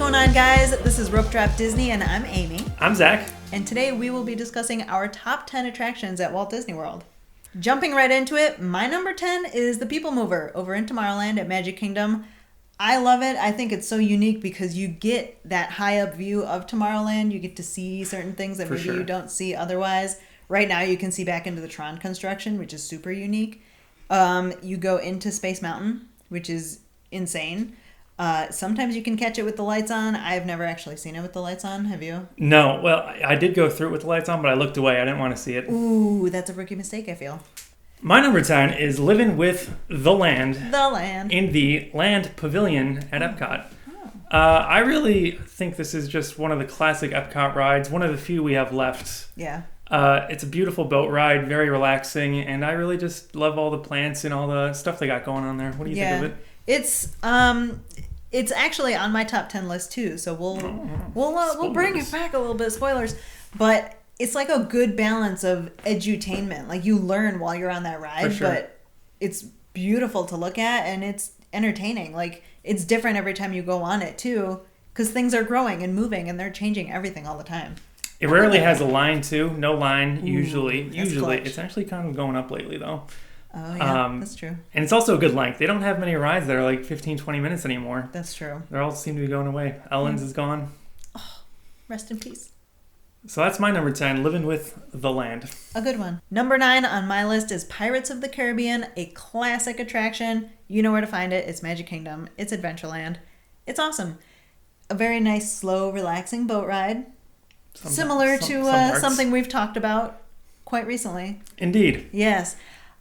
going on, guys? This is Rope Drop Disney, and I'm Amy. I'm Zach. And today we will be discussing our top 10 attractions at Walt Disney World. Jumping right into it, my number 10 is the People Mover over in Tomorrowland at Magic Kingdom. I love it. I think it's so unique because you get that high up view of Tomorrowland. You get to see certain things that you don't see otherwise. Right now you can see back into the Tron construction, which is super unique. You go into Space Mountain, which is insane. Sometimes you can catch it with the lights on. I've never actually seen it with the lights on. Have you? No. Well, I did go through it with the lights on, but I looked away. I didn't want to see it. Ooh, that's a rookie mistake, I feel. My number 10 is Living with the Land. The Land. In the Land Pavilion at Epcot. Oh. I really think this is just one of the classic Epcot rides. One of the few we have left. Yeah. It's a beautiful boat ride, very relaxing, and I really just love all the plants and all the stuff they got going on there. What do you think of it? It's actually on my top 10 list too, so we'll bring it back a little bit, spoilers, but it's like a good balance of edutainment. Like you learn while you're on that ride, but it's beautiful to look at and it's entertaining. Like it's different every time you go on it too, because things are growing and moving and they're changing everything all the time. It rarely has a line too, no line usually. Usually, it's actually kind of going up lately though. Oh, yeah, that's true. And it's also a good length. They don't have many rides that are like 15, 20 minutes anymore. That's true. They all seem to be going away. Ellen's is gone. Oh, rest in peace. So that's my number 10, Living with the Land. A good one. Number 9 on my list is Pirates of the Caribbean, a classic attraction. You know where to find it. It's Magic Kingdom. It's Adventureland. It's awesome. A very nice, slow, relaxing boat ride. Similar to something we've talked about quite recently. Indeed. Yes.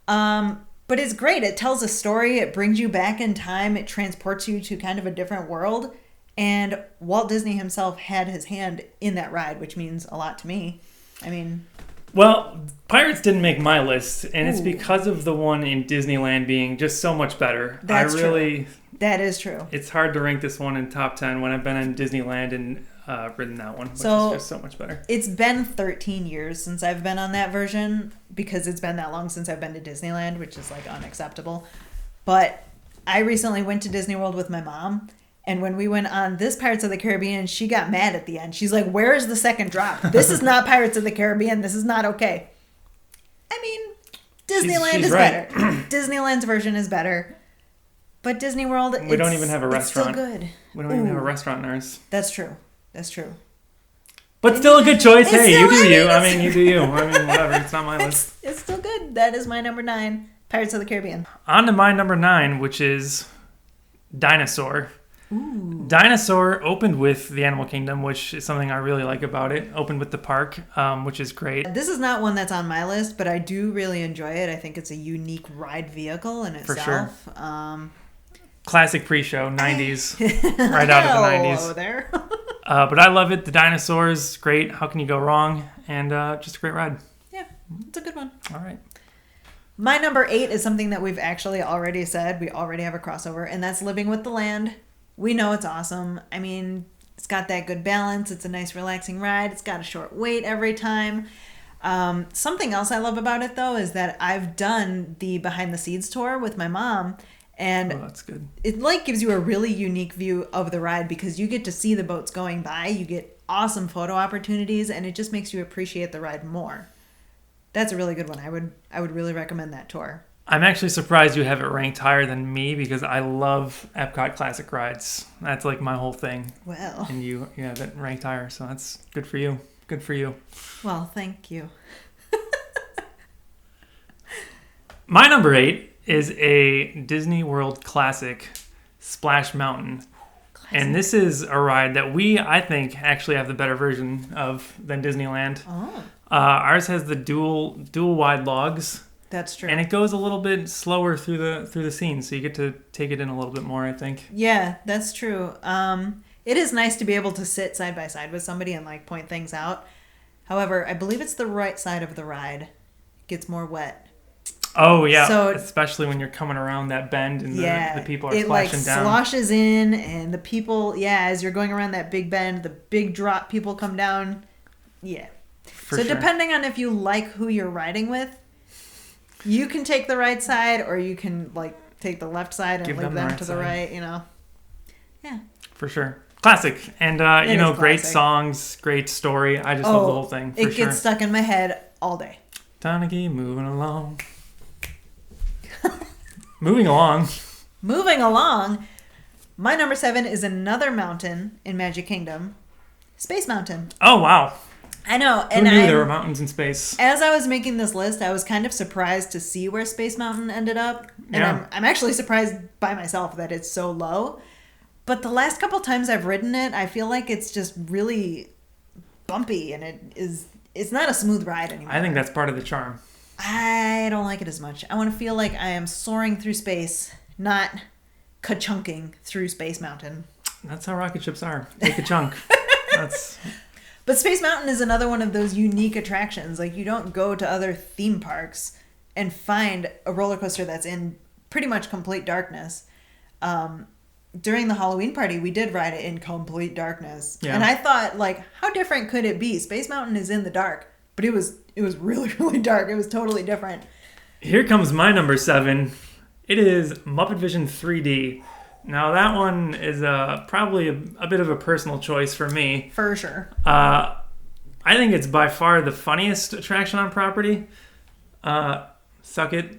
But it's great. It tells a story. It brings you back in time. It transports you to kind of a different world. And Walt Disney himself had his hand in that ride, which means a lot to me. I mean... Well, Pirates didn't make my list, and it's because of the one in Disneyland being just so much better. That's true. That is true. It's hard to rank this one in top 10 when I've been in Disneyland and ridden that one, which is just so much better. It's been 13 years since I've been on that version because it's been that long since I've been to Disneyland, which is like unacceptable. But I recently went to Disney World with my mom, and when we went on this Pirates of the Caribbean, she got mad at the end. She's like, "Where is the second drop? This is not Pirates of the Caribbean. This is not okay." I mean, Disneyland is right. better. Disneyland's version is better. But Disney World, we don't even have a restaurant. It's still good. We don't even have a restaurant in ours. That's true. That's true. But still a good choice. Hey, you do you. I mean, you do you. I mean, whatever. It's not my list. It's still good. That is my number 9, Pirates of the Caribbean. On to my number 9, which is Dinosaur. Ooh. Dinosaur opened with the Animal Kingdom, which is something I really like about it. Opened with the park, which is great. This is not one that's on my list, but I do really enjoy it. I think it's a unique ride vehicle in itself. For sure. Classic pre-show, 90s, right out of the 90s. Hello there. But I love it. The dinosaurs, great. How can you go wrong? And just a great ride. Yeah, it's a good one. All right. My number 8 is something that we've actually already said. We already have a crossover, and that's Living with the Land. We know it's awesome. I mean, it's got that good balance. It's a nice, relaxing ride. It's got a short wait every time. Something else I love about it, though, is that I've done the behind the scenes tour with my mom. And that's good. It like gives you a really unique view of the ride because you get to see the boats going by. You get awesome photo opportunities, and it just makes you appreciate the ride more. That's a really good one. I would really recommend that tour. I'm actually surprised you have it ranked higher than me because I love Epcot Classic rides. That's like my whole thing. Well. And you have it ranked higher, so that's good for you. Good for you. Well, thank you. My number 8 is a Disney World classic, Splash Mountain. Classic. And this is a ride that I think, actually have the better version of than Disneyland. Oh. Ours has the dual wide logs. That's true. And it goes a little bit slower through the scene, so you get to take it in a little bit more, I think. Yeah, that's true. It is nice to be able to sit side by side with somebody and like point things out. However, I believe it's the right side of the ride. It gets more wet. Oh, yeah. So, especially when you're coming around that bend and the people are splashing down. It like sloshes in and the people, as you're going around that big bend, the big drop, people come down. Yeah. So depending on if you like who you're riding with, you can take the right side or you can like take the left side and leave them to the right, you know. Yeah. For sure. Classic. And, It is great classic. songs, great story. I just love the whole thing, for it sure. gets stuck in my head all day. Time to keep moving along. Moving along. Moving along, my number 7 is another mountain in Magic Kingdom, Space Mountain. Oh, wow. I know. Who And knew I, there were mountains in space? as I was making this list, I was kind of surprised to see where Space Mountain ended up. And Yeah. I'm actually surprised by myself that it's so low. But the last couple times I've ridden it, I feel like it's just really bumpy and it's not a smooth ride anymore. I think that's part of the charm. I don't like it as much. I want to feel like I am soaring through space, not ka-chunking through Space Mountain. That's how rocket ships are. Take a chunk. That's But Space Mountain is another one of those unique attractions. Like, you don't go to other theme parks and find a roller coaster that's in pretty much complete darkness. During the Halloween party, we did ride it in complete darkness. Yeah. And I thought, like, how different could it be? Space Mountain is in the dark, but it was really, really dark. It was totally different. Here comes my number 7. It is Muppet Vision 3D. Now, that one is probably a bit of a personal choice for me. For sure. I think it's by far the funniest attraction on property. Suck it.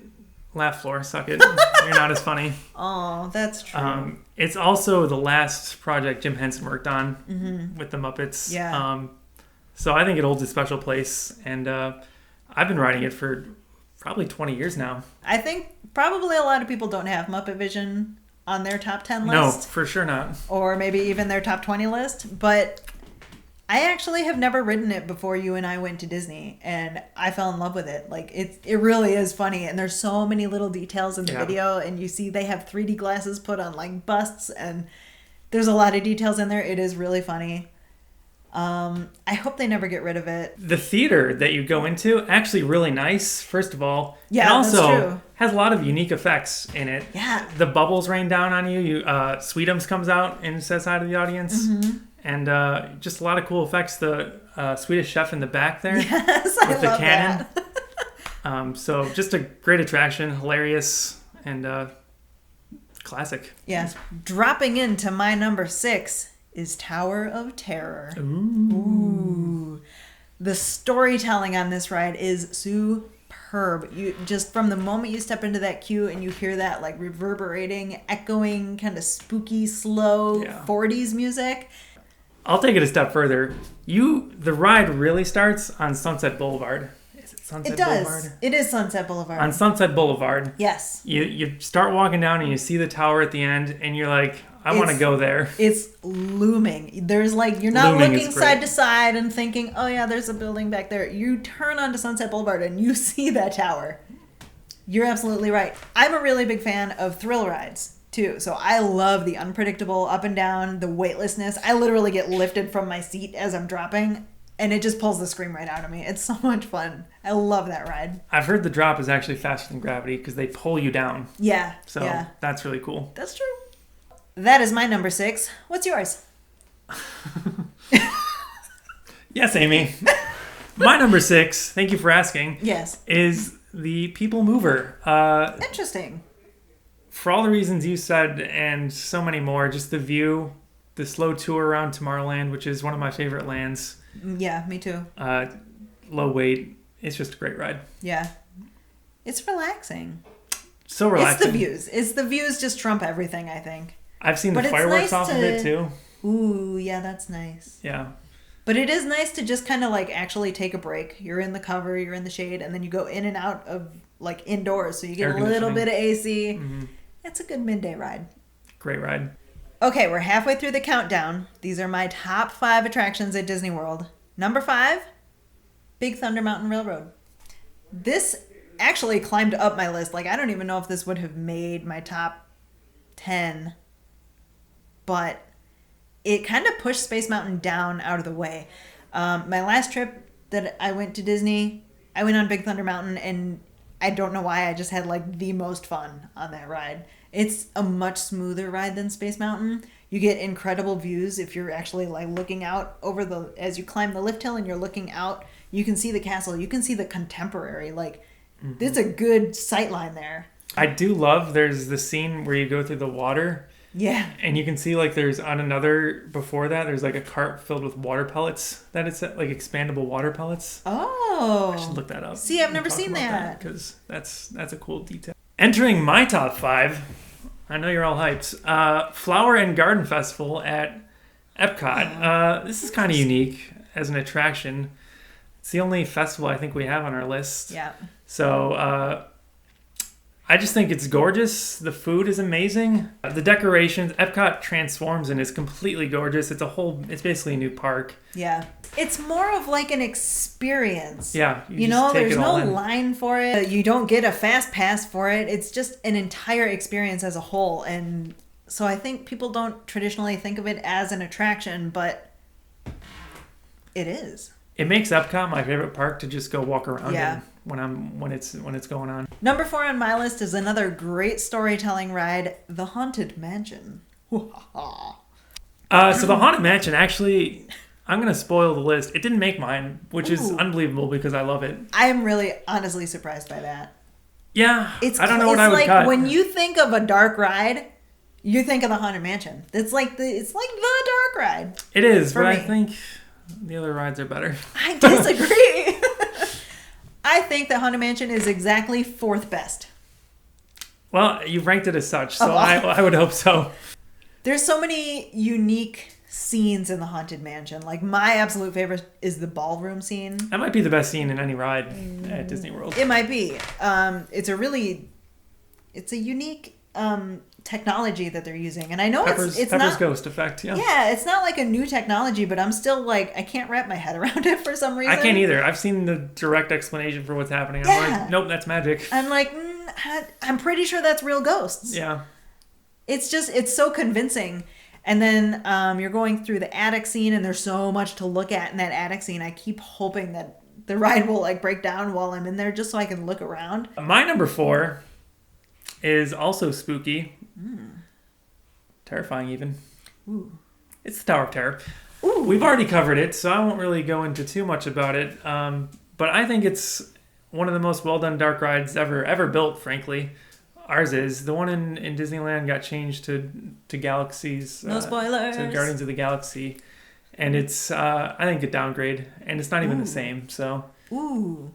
Laugh floor. Suck it. You're not as funny. Oh, that's true. It's also the last project Jim Henson worked on with the Muppets. Yeah. So I think it holds a special place. And I've been riding it for probably 20 years now. I think probably a lot of people don't have Muppet Vision on their top 10 list. No, for sure not. Or maybe even their top 20 list. But I actually have never ridden it before you and I went to Disney. And I fell in love with it. Like, it really is funny. And there's so many little details in the video. And you see they have 3D glasses put on, like, busts. And there's a lot of details in there. It is really funny. I hope they never get rid of it. The theater that you go into, actually really nice, first of all. Yeah, and also that's true. has a lot of unique effects in it. Yeah. The bubbles rain down on you. Sweetums comes out and says hi to the audience. Mm-hmm. And just a lot of cool effects. The Swedish chef in the back there Yes, I with the love cannon. that. So just a great attraction, hilarious, and classic. Yeah. Dropping into my number 6 is Tower of Terror. Ooh. The storytelling on this ride is superb. You just from the moment you step into that queue and you hear that like reverberating, echoing, kind of spooky, slow 40s music. I'll take it a step further. The ride really starts on Sunset Boulevard. Is it Sunset It does. Boulevard? It is Sunset Boulevard. On Sunset Boulevard. Yes. You start walking down and you see the tower at the end and you're like, I want to go there. It's looming. There's like, you're not Looming is looking great. side to side and thinking, oh yeah, there's a building back there. You turn onto Sunset Boulevard and you see that tower. You're absolutely right. I'm a really big fan of thrill rides too. So I love the unpredictable up and down, the weightlessness. I literally get lifted from my seat as I'm dropping and it just pulls the scream right out of me. It's so much fun. I love that ride. I've heard the drop is actually faster than gravity because they pull you down. Yeah. So yeah. that's really cool. That's true. That is my number 6. What's yours? Yes, Amy. My number 6, thank you for asking, Yes. is the People Mover. Interesting. For all the reasons you said and so many more, just the view, the slow tour around Tomorrowland, which is one of my favorite lands. Yeah, me too. Low weight. It's just a great ride. Yeah. It's relaxing. So relaxing. It's the views. It's the views just trump everything, I think. I've seen But the it's fireworks nice off of it too. Ooh, yeah, that's nice. Yeah. But it is nice to just kind of like actually take a break. You're in the cover, you're in the shade, and then you go in and out of like indoors. So you get Air a little conditioning. bit of AC. Mm-hmm. It's a good midday ride. Great ride. Okay, we're halfway through the countdown. These are my top 5 attractions at Disney World. Number 5, Big Thunder Mountain Railroad. This actually climbed up my list. Like, I don't even know if this would have made my top 10, but it kind of pushed Space Mountain down out of the way. My last trip that I went to Disney, I went on Big Thunder Mountain, and I don't know why, I just had like the most fun on that ride. It's a much smoother ride than Space Mountain. You get incredible views if you're actually like looking out over as you climb the lift hill and you're looking out, you can see the castle, you can see the Contemporary. Like, there's a good sight line there. I do love, there's the scene where you go through the water Yeah. And you can see like there's on another before that there's like a cart filled with water pellets that it's like expandable water pellets. Oh. I should look that up. See, I've never seen that. Because that's a cool detail. Entering my top 5, I know you're all hyped. Flower and Garden Festival at Epcot. This is kind of unique as an attraction. It's the only festival I think we have on our list. Yeah. So I just think it's gorgeous. The food is amazing. The decorations, Epcot transforms and is completely gorgeous. It's basically a new park. Yeah. It's more of like an experience. Yeah. You know, there's no line for it. You don't get a fast pass for it. It's just an entire experience as a whole. And so I think people don't traditionally think of it as an attraction, but it is. It makes Epcot my favorite park to just go walk around in when it's going on. Number 4 on my list is another great storytelling ride, The Haunted Mansion. So the Haunted Mansion, actually, I'm going to spoil the list. It didn't make mine, which is unbelievable because I love it. I am really honestly surprised by that. Yeah, I don't know what I would cut. When you think of a dark ride, you think of the Haunted Mansion. It's like the dark ride. It is, but I think the other rides are better. I disagree. I think that Haunted Mansion is exactly 4th best. Well, you've ranked it as such, so I would hope so. There's so many unique scenes in the Haunted Mansion. Like, my absolute favorite is the ballroom scene. That might be the best scene in any ride at Disney World. It might be. It's a unique technology that they're using, and I know it's Pepper's not ghost effect. Yeah, it's not like a new technology, but I'm still like, I can't wrap my head around it for some reason. I can't either. I've seen the direct explanation for what's happening. I'm like, nope, that's magic. I'm like, I'm pretty sure that's real ghosts. Yeah. It's so convincing. And then you're going through the attic scene, and there's so much to look at in that attic scene. I keep hoping that the ride will like break down while I'm in there, just so I can look around. My number 4 is also spooky. Terrifying even. Ooh. It's the Tower of Terror. Ooh. We've already covered it, so I won't really go into too much about it. But I think it's one of the most well-done dark rides ever built, frankly. Ours is. The one in Disneyland got changed to Galaxies. No spoilers. To Guardians of the Galaxy. And it's, I think, a downgrade. And it's not even the same, so... Ooh.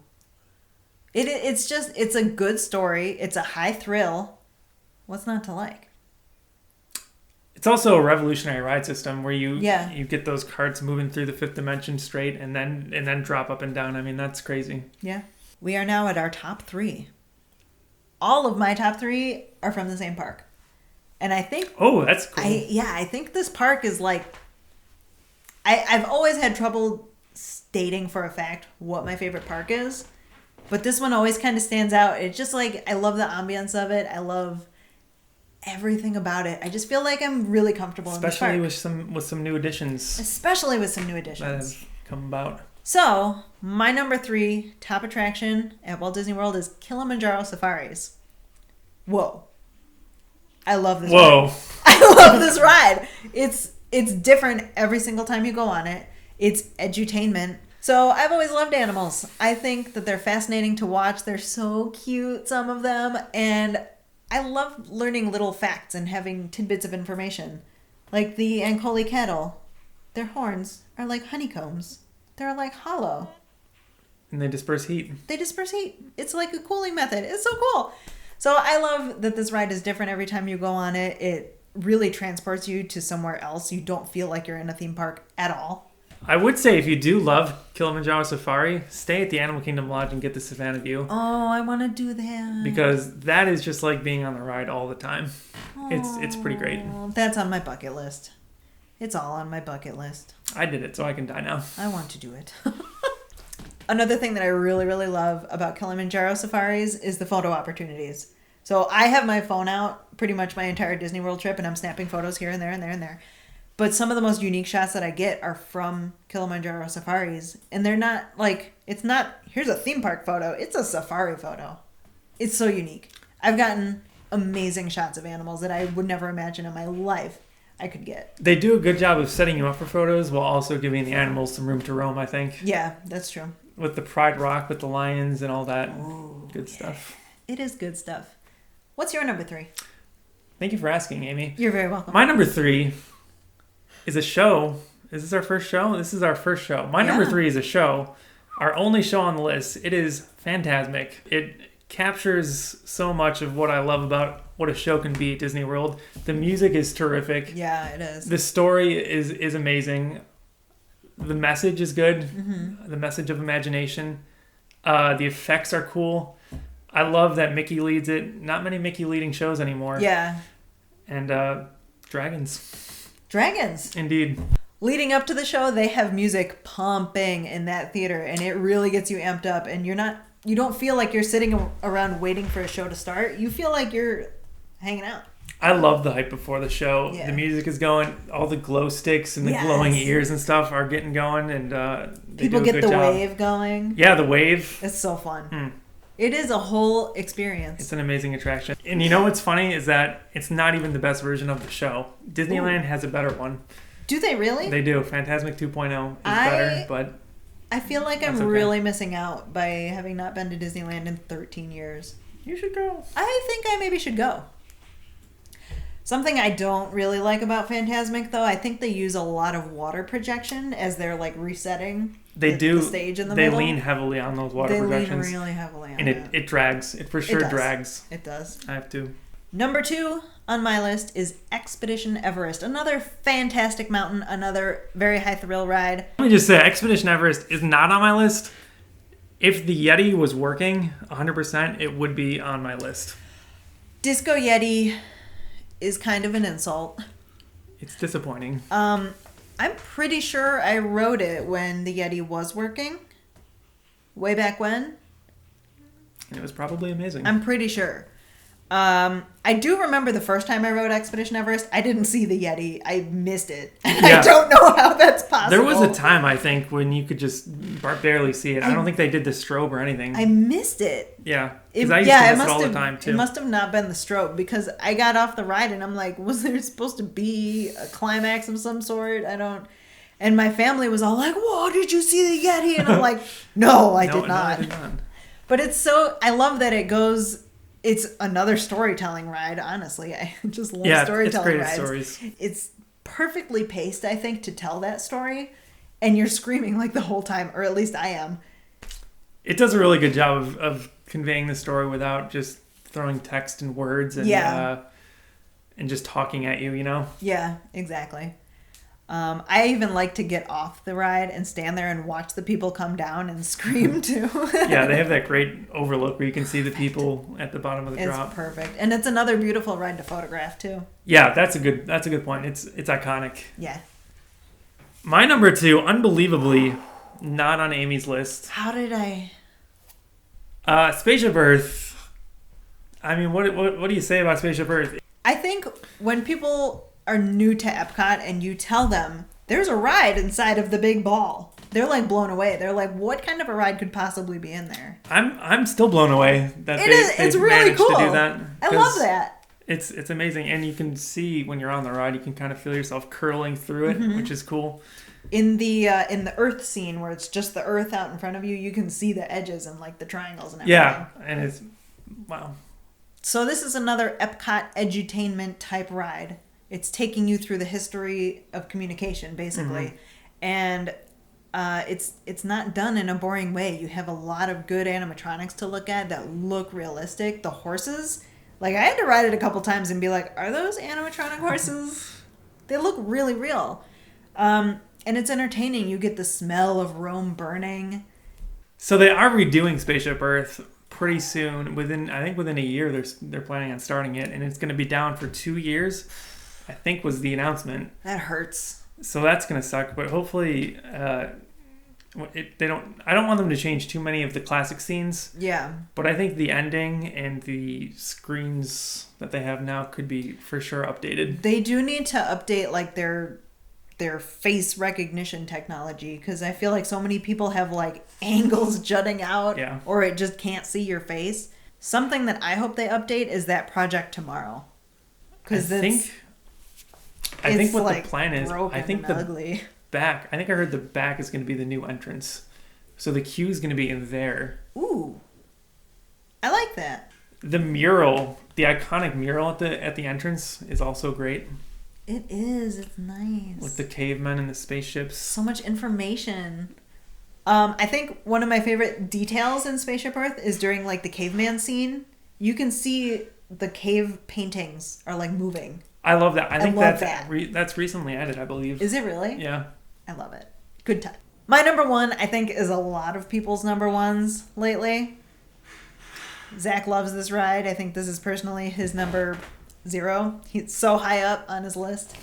It's a good story. It's a high thrill. What's not to like? It's also a revolutionary ride system where you get those carts moving through the 5th dimension straight and then drop up and down. I mean, that's crazy. Yeah. We are now at our top 3. All of my top 3 are from the same park. And I think... Oh, that's cool. I think this park is like... I've always had trouble stating for a fact what my favorite park is. But this one always kind of stands out. It's just like, I love the ambience of it. I love everything about it. I just feel like I'm really comfortable in this park. Especially with some new additions. Especially with some new additions. That have come about. So, my number 3 top attraction at Walt Disney World is Kilimanjaro Safaris. Whoa. I love this ride. I love this ride. It's different every single time you go on it. It's edutainment. So I've always loved animals. I think that they're fascinating to watch. They're so cute, some of them. And I love learning little facts and having tidbits of information. Like the Ankole cattle. Their horns are like honeycombs. They're like hollow. And they disperse heat. It's like a cooling method. It's so cool. So I love that this ride is different every time you go on it. It really transports you to somewhere else. You don't feel like you're in a theme park at all. I would say if you do love Kilimanjaro Safari, stay at the Animal Kingdom Lodge and get the Savannah View. Oh, I want to do that. Because that is just like being on the ride all the time. It's pretty great. That's on my bucket list. It's all on my bucket list. I did it, so I can die now. I want to do it. Another thing that I really, really love about Kilimanjaro Safaris is the photo opportunities. So I have my phone out pretty much my entire Disney World trip, and I'm snapping photos here and there and there and there. But some of the most unique shots that I get are from Kilimanjaro Safaris. And they're not like, it's not, here's a theme park photo. It's a safari photo. It's so unique. I've gotten amazing shots of animals that I would never imagine in my life I could get. They do a good job of setting you up for photos while also giving the animals some room to roam, I think. Yeah, that's true. With the Pride Rock, with the lions and all that good stuff. It is good stuff. What's your number 3? Thank you for asking, Amy. You're very welcome. My number 3 is a show. Is this our first show? This is our first show. My number 3 is a show. Our only show on the list. It is Fantasmic. It captures so much of what I love about what a show can be at Disney World. The music is terrific. Yeah, it is. The story is amazing. The message is good. Mm-hmm. The message of imagination. The effects are cool. I love that Mickey leads it. Not many Mickey leading shows anymore. Yeah. And dragons. Dragons. Indeed. Leading up to the show, they have music pumping in that theater, and it really gets you amped up, and you don't feel like you're sitting around waiting for a show to start. You feel like you're hanging out. I love the hype before the show. Yeah. The music is going. All the glow sticks and the glowing ears and stuff are getting going, and they people do a get good the job. wave going. Yeah, the wave. It's so fun. It is a whole experience. It's an amazing attraction. And you know what's funny is that it's not even the best version of the show. Disneyland has a better one. Do they really? They do. Fantasmic 2.0 is better, but I feel like I'm really missing out by having not been to Disneyland in 13 years. You should go. I think I maybe should go. Something I don't really like about Fantasmic, though, I think they use a lot of water projection as they're like resetting the stage in the middle. They lean heavily on those water projections. They lean really heavily on and it drags. It for sure drags. It does. I have to. Number 2 on my list is Expedition Everest. Another fantastic mountain, another very high thrill ride. Let me just say, Expedition Everest is not on my list. If the Yeti was working 100%, it would be on my list. Disco Yeti is kind of an insult. It's disappointing. I'm pretty sure I rode it when the Yeti was working. Way back when. And it was probably amazing. I'm pretty sure. I do remember the first time I rode Expedition Everest, I didn't see the Yeti. I missed it. And I don't know how that's possible. There was a time, I think, when you could just barely see it. I don't think they did the strobe or anything. I missed it. Yeah. Because I used to miss it all the time, too. It must have not been the strobe, because I got off the ride and I'm like, was there supposed to be a climax of some sort? And my family was all like, whoa, did you see the Yeti? And I'm like, no, I did not. I did not. But I love that it goes... It's another storytelling ride, honestly. I just love storytelling rides. Stories. It's perfectly paced, I think, to tell that story. And you're screaming like the whole time, or at least I am. It does a really good job of conveying the story without just throwing text and words and just talking at you, you know? Yeah, exactly. I even like to get off the ride and stand there and watch the people come down and scream too. Yeah, they have that great overlook where you can see the people at the bottom of the drop. It's perfect. And it's another beautiful ride to photograph too. Yeah, that's a good point. It's iconic. Yeah. My number 2, unbelievably, not on Amy's list. How did I? Spaceship Earth. I mean, what do you say about Spaceship Earth? I think when people are new to Epcot and you tell them there's a ride inside of the big ball, they're like blown away. They're like, what kind of a ride could possibly be in there? I'm still blown away that it's really managed cool to do that. I love that. It's amazing, and you can see when you're on the ride, you can kind of feel yourself curling through it, which is cool. In the Earth scene where it's just the Earth out in front of you, you can see the edges and like the triangles and everything. Yeah, and it's wow. So this is another Epcot edutainment type ride. It's taking you through the history of communication, basically. And it's not done in a boring way. You have a lot of good animatronics to look at that look realistic. The horses, like I had to ride it a couple times and be like, are those animatronic horses? They look really real. And it's entertaining. You get the smell of Rome burning. So they are redoing Spaceship Earth pretty soon. Within a year, they're planning on starting it, and it's going to be down for 2 years. I think was the announcement. That hurts. So that's gonna suck. But hopefully, I don't want them to change too many of the classic scenes. Yeah. But I think the ending and the screens that they have now could be for sure updated. They do need to update like their face recognition technology, because I feel like so many people have like angles jutting out, or it just can't see your face. Something that I hope they update is that Project Tomorrow. I think what the plan is, I think ugly. I heard the back is going to be the new entrance. So the queue is going to be in there. Ooh. I like that. The mural, the iconic mural at the entrance is also great. It is. It's nice. With the cavemen and the spaceships. So much information. I think one of my favorite details in Spaceship Earth is during like the caveman scene. You can see the cave paintings are like moving. I love that. I think love that's recently added, I believe. Is it really? Yeah. I love it. Good time. My number one, I think, is a lot of people's number ones lately. Zach loves this ride. I think this is personally his number 0. He's so high up on his list.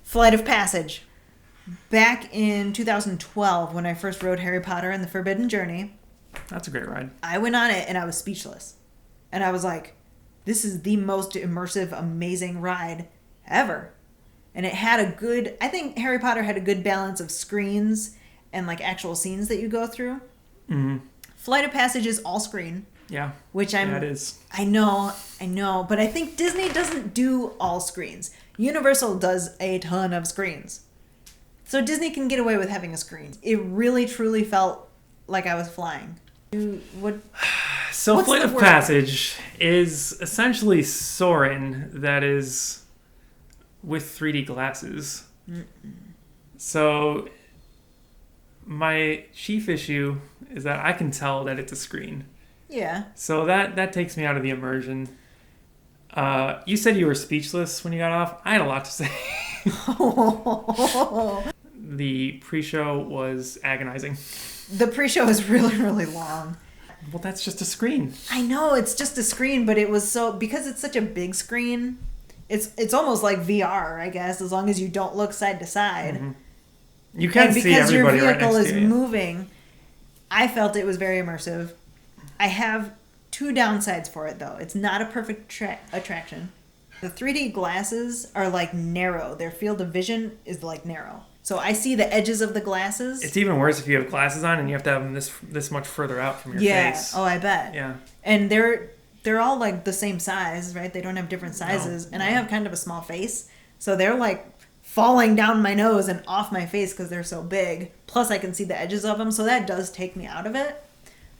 Flight of Passage. Back in 2012, when I first rode Harry Potter and the Forbidden Journey. That's a great ride. I went on it and I was speechless. And I was like, this is the most immersive, amazing ride ever. And it had a good, I think Harry Potter had a good balance of screens and like actual scenes that you go through. Mm-hmm. Flight of Passage is all screen. Yeah. Which it is. I know. But I think Disney doesn't do all screens. Universal does a ton of screens. So Disney can get away with having a screen. It really, truly felt like I was flying. So Flight of Passage is essentially Soarin' that is with 3D glasses. Mm-mm. So my chief issue is that I can tell that it's a screen. Yeah. So that takes me out of the immersion. You said you were speechless when you got off. I had a lot to say. The pre-show was agonizing. The pre-show is really, really long. Well, that's just a screen. I know, it's just a screen, but it was so... Because it's such a big screen, it's almost like VR, I guess, as long as you don't look side to side. Mm-hmm. You can see everybody right next to you. Because your vehicle is moving, I felt it was very immersive. I have 2 downsides for it, though. It's not a perfect attraction. The 3D glasses are, like, narrow. Their field of vision is, like, narrow. So I see the edges of the glasses. It's even worse if you have glasses on and you have to have them this much further out from your face. Yeah. Oh, I bet. Yeah. And they're all like the same size, right? They don't have different sizes. No, and I have kind of a small face. So they're like falling down my nose and off my face because they're so big. Plus I can see the edges of them. So that does take me out of it.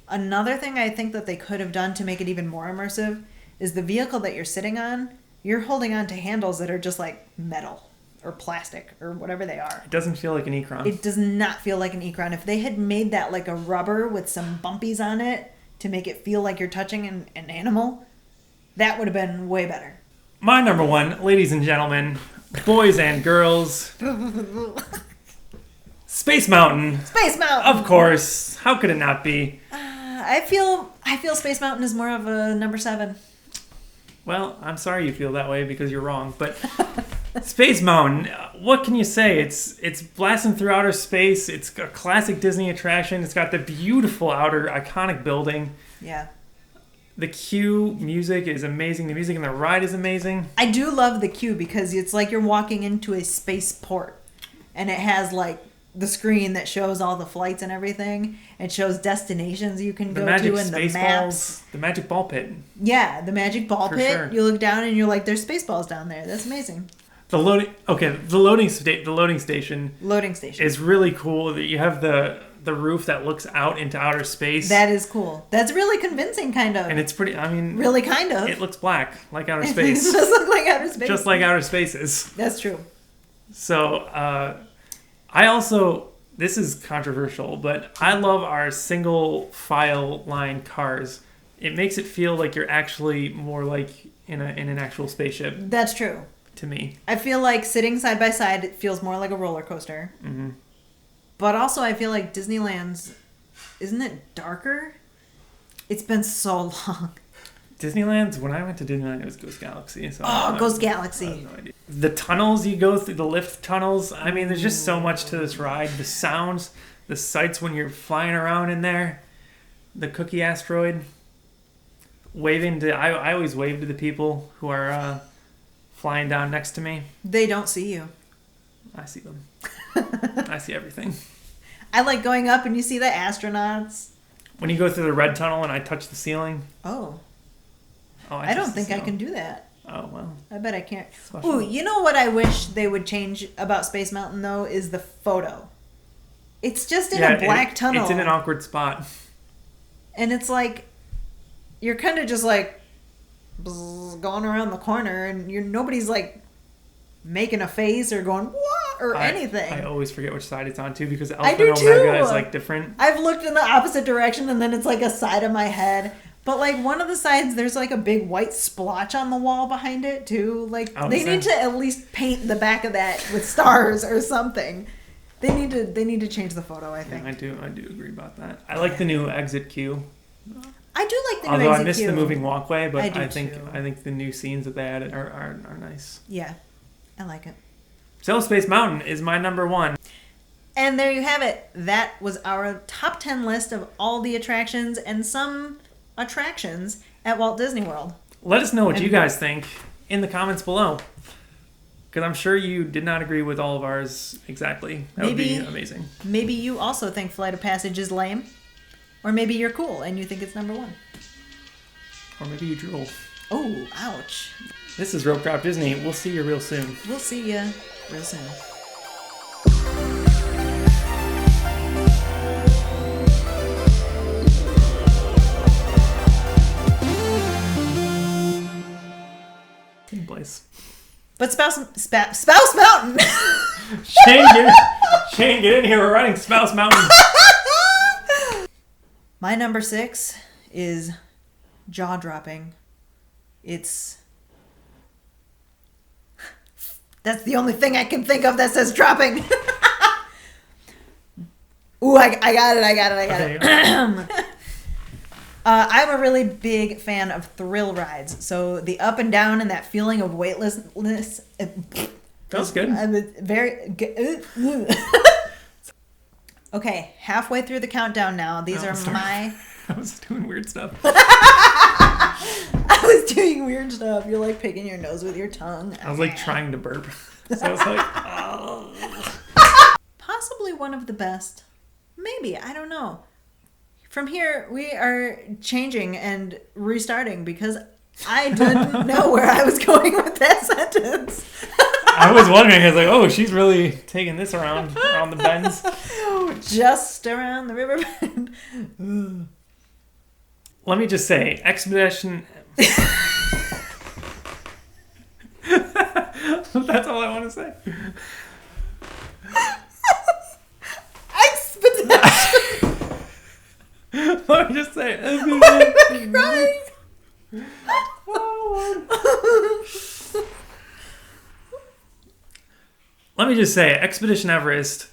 Another thing I think that they could have done to make it even more immersive is the vehicle that you're sitting on, you're holding on to handles that are just like metal. Or plastic, or whatever they are. It doesn't feel like an Ecron. It does not feel like an Ecron. If they had made that like a rubber with some bumpies on it to make it feel like you're touching an animal, that would have been way better. My number one, ladies and gentlemen, boys and girls, Space Mountain. Space Mountain! Of course. How could it not be? I feel Space Mountain is more of a number 7. Well, I'm sorry you feel that way because you're wrong, but... Space Mountain, what can you say? It's blasting through outer space. It's a classic Disney attraction. It's got the beautiful outer iconic building. Yeah. The queue music is amazing. The music in the ride is amazing. I do love the queue because it's like you're walking into a spaceport. And it has like the screen that shows all the flights and everything. It shows destinations you can go to and the maps. The magic ball pit. Yeah, the magic ball pit. Sure. You look down and you're like, there's space balls down there. That's amazing. The loading station. Loading station is really cool. That you have the roof that looks out into outer space. That is cool. That's really convincing, kind of. And it's pretty. I mean, really, kind of. It looks black, like outer space. It does look like outer space. Just like outer space is. That's true. So, I also. This is controversial, but I love our single file line cars. It makes it feel like you're actually more like in an actual spaceship. That's true. To me. I feel like sitting side by side, it feels more like a roller coaster. Mm-hmm. But also, I feel like Disneyland's, isn't it darker? It's been so long. Disneyland's, when I went to Disneyland, it was Ghost Galaxy. So Ghost Galaxy. I have no idea. The tunnels you go through, the lift tunnels, I mean, there's just so much to this ride. The sounds, the sights when you're flying around in there, the cookie asteroid, waving to, I always wave to the people who are flying down next to me. They don't see you. I see them. I see everything. I like going up and you see the astronauts. When you go through the red tunnel and I touch the ceiling. Oh, I don't think I can do that. Oh, well. I bet I can't. Ooh, you know what I wish they would change about Space Mountain, though, is the photo. It's just in a black tunnel. It's in an awkward spot. And it's like, you're kind of just like going around the corner, and nobody's like making a face or going what or anything. I always forget which side it's on too because I Alpha do and Omega too. is like different. I've looked in the opposite direction, and then it's like a side of my head. But like one of the sides, there's like a big white splotch on the wall behind it too. Like they need to at least paint the back of that with stars or something. They need to change the photo, I think. Yeah, I do agree about that. I like the new exit queue. I do like the new Although exit I miss queue. the moving walkway, but I think the new scenes that they added are nice. Yeah, I like it. So Space Mountain is my number 1. And there you have it. That was our top 10 list of all the attractions and some attractions at Walt Disney World. Let us know what you guys think in the comments below. Because I'm sure you did not agree with all of ours exactly. That would be amazing. Maybe you also think Flight of Passage is lame. Or maybe you're cool and you think it's number 1. Or maybe you drool. Oh, ouch. This is Rope Drop Disney. We'll see you real soon. We'll see you real soon. Same place. But Spouse Mountain. Shane, get in here. We're running Spouse Mountain. My number 6 is jaw-dropping. That's the only thing I can think of that says dropping. Ooh, I got it. I'm a really big fan of thrill rides. So the up and down and that feeling of weightlessness. That was good. Very good. Okay, halfway through the countdown now. These are my... I was doing weird stuff. I was doing weird stuff. You're like picking your nose with your tongue. I was like trying to burp. So I was like, oh. Possibly one of the best. Maybe. I don't know. From here, we are changing and restarting because I didn't know where I was going with that sentence. I was wondering, I was like, oh, she's really taking this around the bends. Just around the river bend. Let me just say, Expedition... That's all I want to say. Expedition. Let me just say... Why am I crying? Let me just say, Expedition Everest